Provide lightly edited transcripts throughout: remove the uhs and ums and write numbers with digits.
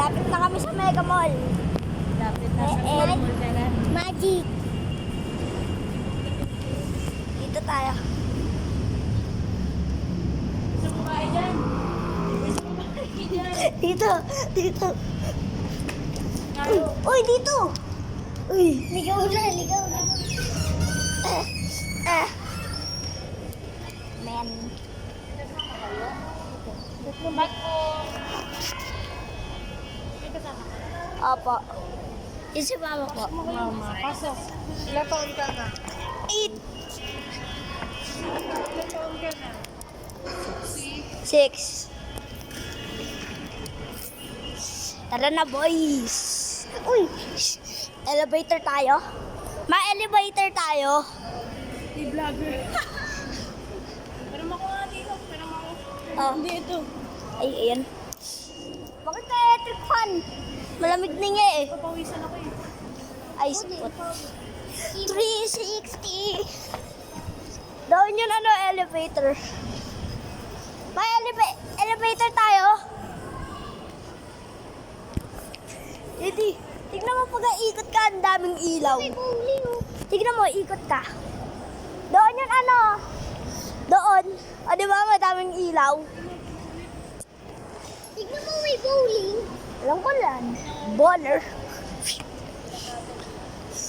Malapit na kami sa Mega Mall. Lapit na sa mall ka. Magic. Dito tayo. Gusto mo ba dyan? Gusto mo ba dyan? Dito. Dito. Ngayon. Uy, dito. Uy, ligaw na, ligaw na. Men. Ba't po? May kasama ka? Opo. Yung si mama po. Mama. Pasok. Ilang taon ka na? 8. Ilang taon ka na? 6. Tara na, boys. Uy, elevator tayo. Ma-elevator tayo. Di vlogger. Pero makuha dito. Pero makuha. Oh. Hindi ito. Ay, ayan. Bakit ka electric fan? Malamig na nga eh. Papawisan ako eh. Ay, spot. 360. Doon yun ano, elevator. May elevator tayo. Hindi. Tignan mo pag ikot ka, ang daming ilaw. Tignan mo, ikot ka. Doon yun ano. Doon. O di ba, madaming ilaw. Tignan mo, may bowling. Alam ko lang. Baller.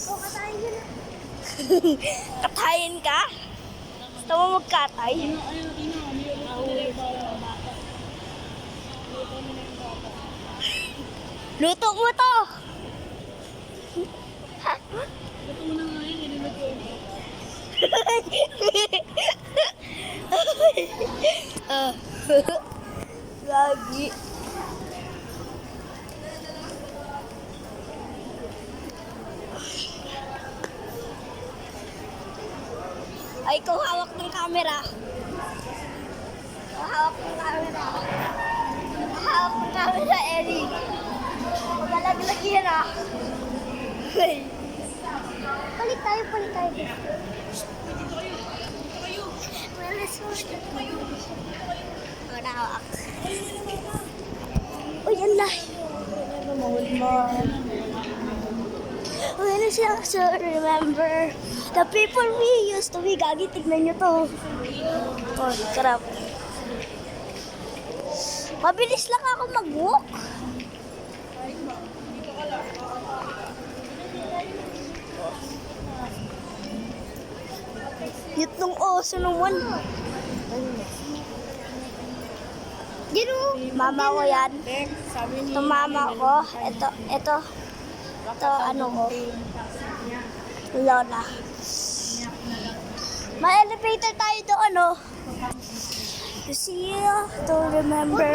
O, katayin ka na. Katayin ka? Gusto mo magkatay? Luto mo to! Ito mo na nga yun. Nililag ko. Lagi. Ay, ikaw hawak ng camera. Ikaw hawak ng camera. Hawak ng camera, Ellie. Magalaglag yan ah. Palit tayo, palit tayo. Wala hawak. Uy, yan na. When I still remember the people we used to be. Gagi, tignan nyo to. Oh, crap. Mabilis lang ako mag-walk. Yut nung oso naman. Yun o. Mama ko yan. Sabi ni Ito mama ko. Ito ano ko. Lola. May elevator tayo doon, ano? To see you, to remember.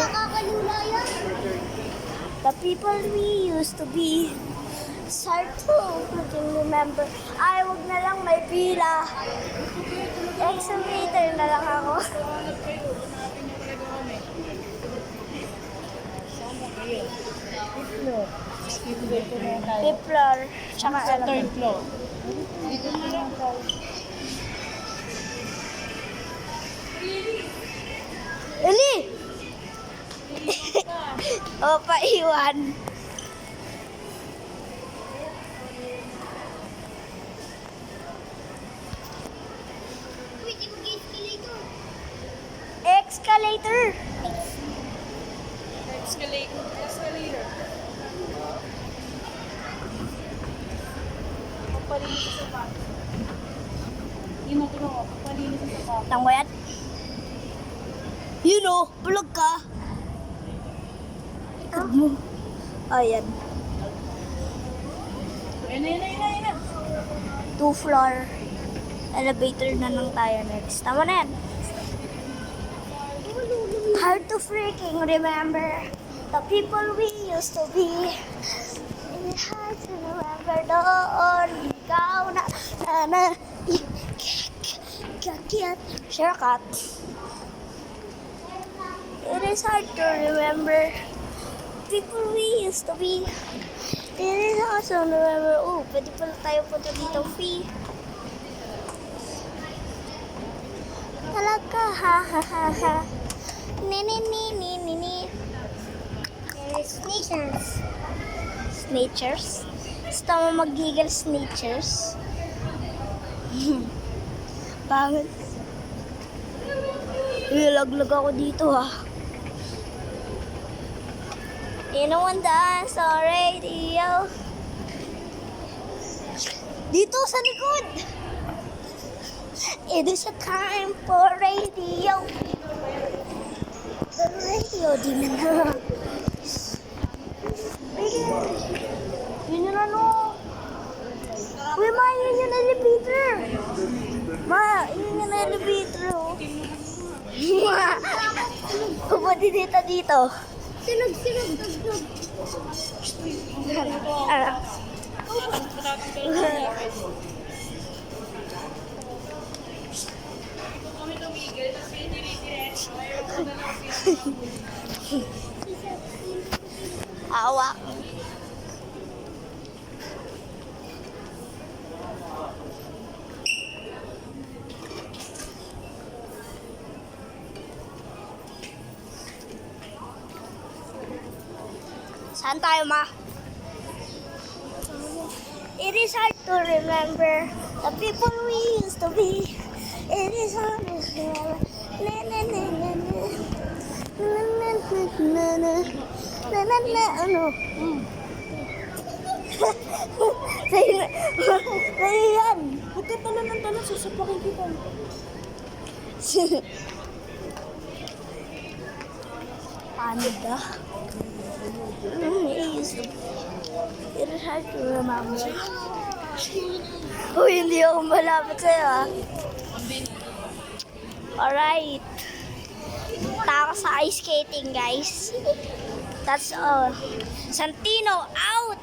The people we used to be. It's hard to remember. Ay, wag na lang, may pila. Excavator na lang ako. Fifth floor. Tsaka sa third floor. Eli! O, paiwan. Escalator. Escalator. Pagpalinis sa sapat. Yun ang tulo ko. Pagpalinis sa sapat. Tangwa yan? You know, bulog ka. Ikot mo. Ayan. Ayun na. 2 floor. Elevator na lang tayo next. Tama na yan. Hard to freaking remember the people we used to be. It's hard to remember doon. Ikaw na. Kakiyat. Shortcut. It is hard to remember people we used to be. It is awesome to remember. Oh, pwede pala tayo punta dito free. Talaga, ha. Ni. Snake Snatchers. Snatchers? Gusto mo mag-giggle snatchers? Pangit. Ilaglag ako dito ha. Anyone dance on radio? Dito sa likod. It is a time for radio. The radio, di na. Yun yung ano. Uy, Ma, yun yung elevator. Ma, yun yung elevator. Oh. Ma, pupunti dito. Sinog. Ano? Kami tumigil kasi dire-diretso. Awa. Saan tayo, Ma? It is hard to remember the people we used to be. It is hard to remember. Na na na na na. Na na na na. Na na na ano? Sa'yo na. Sa'yo yan. Huwag ka tala ng tala, susupakin kita. Ano ba? It is hard to remember. Uy, hindi ako malapit sa'yo ah. Alright. Taka sa ice skating, guys. That's all. Santino out!